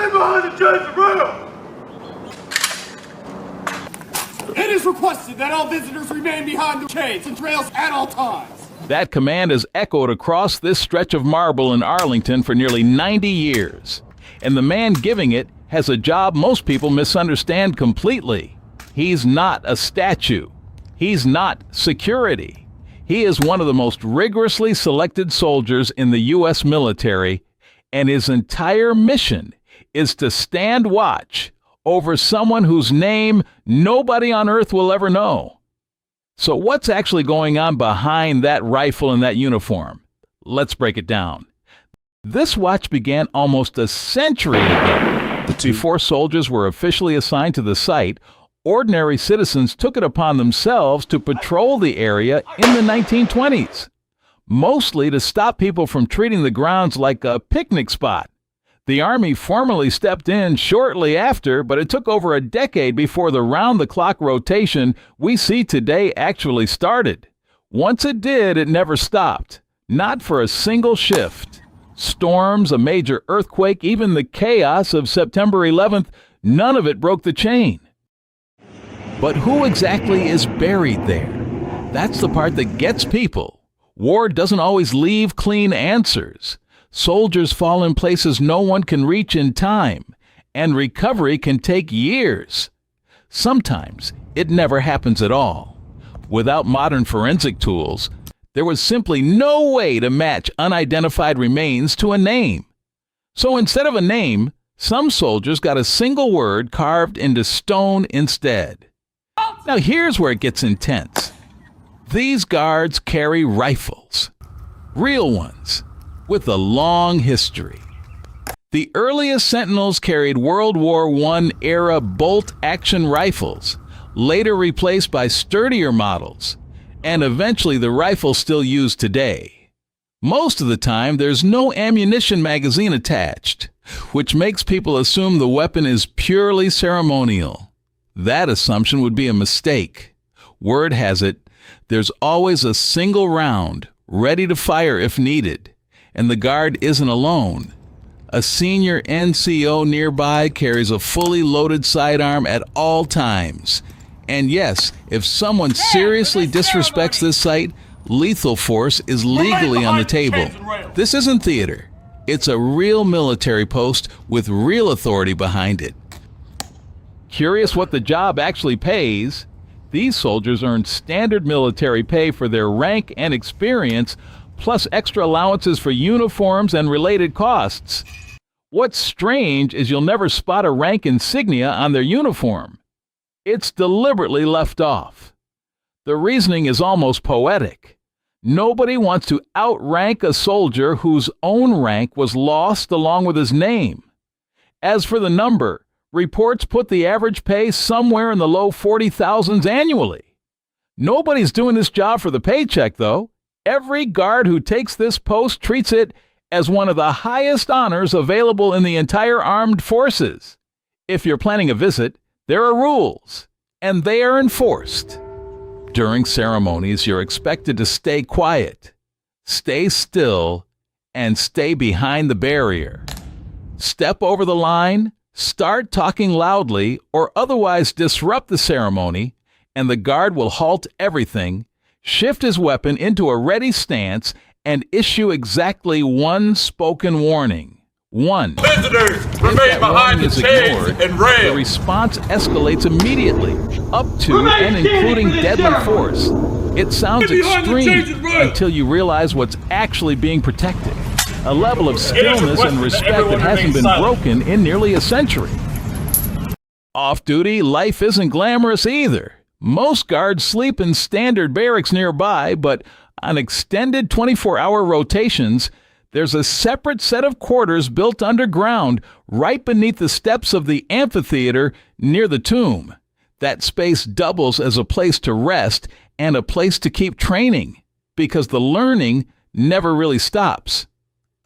Remain behind the chains and rail! It is requested that all visitors remain behind the chains and rails at all times. That command has echoed across this stretch of marble in Arlington for nearly 90 years. And the man giving it has a job most people misunderstand completely. He's not a statue. He's not security. He is one of the most rigorously selected soldiers in the U.S. military, and his entire mission is to stand watch over someone whose name nobody on earth will ever know. So what's actually going on behind that rifle and that uniform? Let's break it down. This watch began almost a century ago. Before soldiers were officially assigned to the site, ordinary citizens took it upon themselves to patrol the area in the 1920s, mostly to stop people from treating the grounds like a picnic spot. The Army formally stepped in shortly after, but it took over a decade before the round-the-clock rotation we see today actually started. Once it did, it never stopped. Not for a single shift. Storms, a major earthquake, even the chaos of September 11th, none of it broke the chain. But who exactly is buried there? That's the part that gets people. War doesn't always leave clean answers. Soldiers fall in places no one can reach in time, and recovery can take years. Sometimes it never happens at all. Without modern forensic tools, there was simply no way to match unidentified remains to a name. So instead of a name, some soldiers got a single word carved into stone instead. Now here's where it gets intense. These guards carry rifles, real ones, with a long history. The earliest Sentinels carried World War I-era bolt-action rifles, later replaced by sturdier models, and eventually the rifles still used today. Most of the time, there's no ammunition magazine attached, which makes people assume the weapon is purely ceremonial. That assumption would be a mistake. Word has it, there's always a single round, ready to fire if needed, and the guard isn't alone. A senior NCO nearby carries a fully loaded sidearm at all times. And yes, if someone seriously disrespects this site, lethal force is legally on the table. This isn't theater. It's a real military post with real authority behind it. Curious what the job actually pays? These soldiers earn standard military pay for their rank and experience, plus extra allowances for uniforms and related costs. What's strange is you'll never spot a rank insignia on their uniform. It's deliberately left off. The reasoning is almost poetic. Nobody wants to outrank a soldier whose own rank was lost along with his name. As for the number, reports put the average pay somewhere in the low 40,000s annually. Nobody's doing this job for the paycheck, though. Every guard who takes this post treats it as one of the highest honors available in the entire armed forces. If you're planning a visit, there are rules, and they are enforced. During ceremonies, you're expected to stay quiet, stay still, and stay behind the barrier. Step over the line, start talking loudly, or otherwise disrupt the ceremony, and the guard will halt everything, shift his weapon into a ready stance, and issue exactly one spoken warning. One. Visitors, remain behind the chains and rails. The response escalates immediately, up to and including deadly force. It sounds extreme until you realize what's actually being protected. A level of stillness and respect that hasn't been broken in nearly a century. Off-duty, life isn't glamorous either. Most guards sleep in standard barracks nearby, but on extended 24-hour rotations, there's a separate set of quarters built underground right beneath the steps of the amphitheater near the tomb. That space doubles as a place to rest and a place to keep training, because the learning never really stops.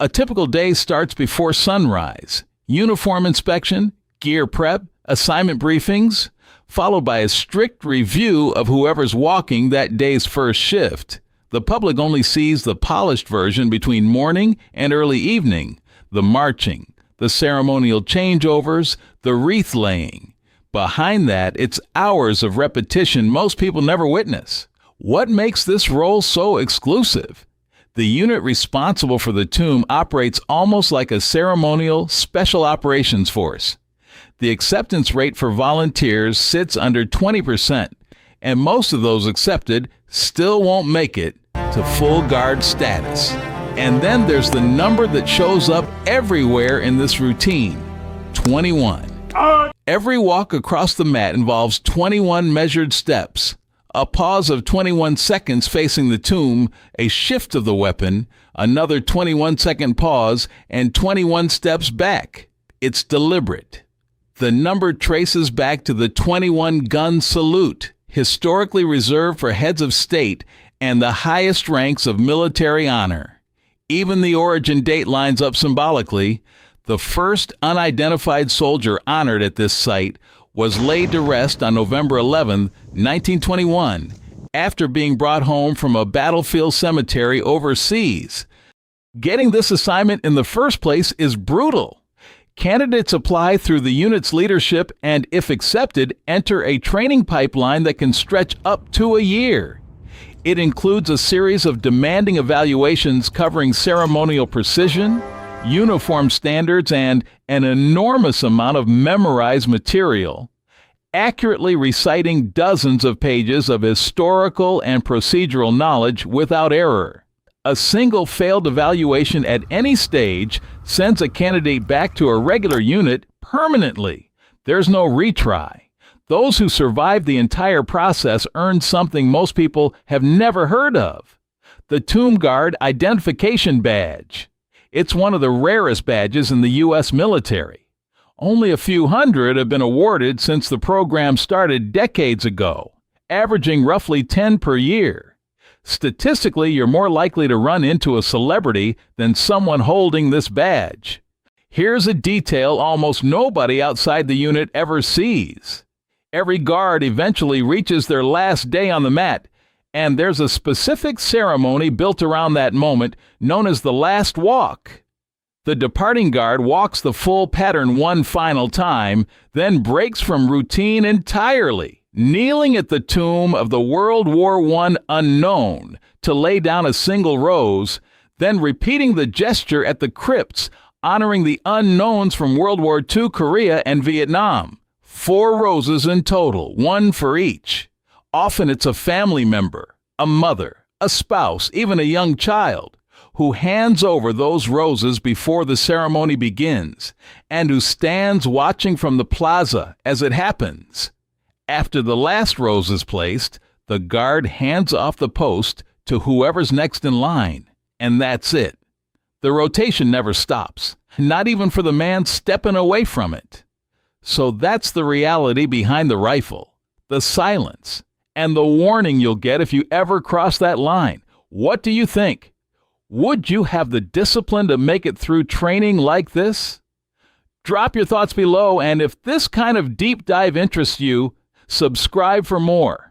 A typical day starts before sunrise. Uniform inspection, gear prep, assignment briefings, followed by a strict review of whoever's walking that day's first shift. The public only sees the polished version between morning and early evening, the marching, the ceremonial changeovers, the wreath laying. Behind that, it's hours of repetition most people never witness. What makes this role so exclusive? The unit responsible for the tomb operates almost like a ceremonial special operations force. The acceptance rate for volunteers sits under 20%, and most of those accepted still won't make it to full guard status. And then there's the number that shows up everywhere in this routine, 21. Every walk across the mat involves 21 measured steps, a pause of 21 seconds facing the tomb, a shift of the weapon, another 21-second pause, and 21 steps back. It's deliberate. The number traces back to the 21-gun salute, historically reserved for heads of state and the highest ranks of military honor. Even the origin date lines up symbolically. The first unidentified soldier honored at this site was laid to rest on November 11, 1921, after being brought home from a battlefield cemetery overseas. Getting this assignment in the first place is brutal. Candidates apply through the unit's leadership and, if accepted, enter a training pipeline that can stretch up to a year. It includes a series of demanding evaluations covering ceremonial precision, uniform standards, and an enormous amount of memorized material, accurately reciting dozens of pages of historical and procedural knowledge without error. A single failed evaluation at any stage sends a candidate back to a regular unit permanently. There's no retry. Those who survive the entire process earn something most people have never heard of: the Tomb Guard Identification Badge. It's one of the rarest badges in the U.S. military. Only a few hundred have been awarded since the program started decades ago, averaging roughly 10 per year. Statistically, you're more likely to run into a celebrity than someone holding this badge. Here's a detail almost nobody outside the unit ever sees. Every guard eventually reaches their last day on the mat, and there's a specific ceremony built around that moment known as the last walk. The departing guard walks the full pattern one final time, then breaks from routine entirely, kneeling at the tomb of the World War I unknown to lay down a single rose, then repeating the gesture at the crypts, honoring the unknowns from World War II, Korea, and Vietnam. 4 roses in total, one for each. Often it's a family member, a mother, a spouse, even a young child, who hands over those roses before the ceremony begins, and who stands watching from the plaza as it happens. After the last rose is placed, the guard hands off the post to whoever's next in line, and that's it. The rotation never stops, not even for the man stepping away from it. So that's the reality behind the rifle, the silence, and the warning you'll get if you ever cross that line. What do you think? Would you have the discipline to make it through training like this? Drop your thoughts below, and if this kind of deep dive interests you, subscribe for more.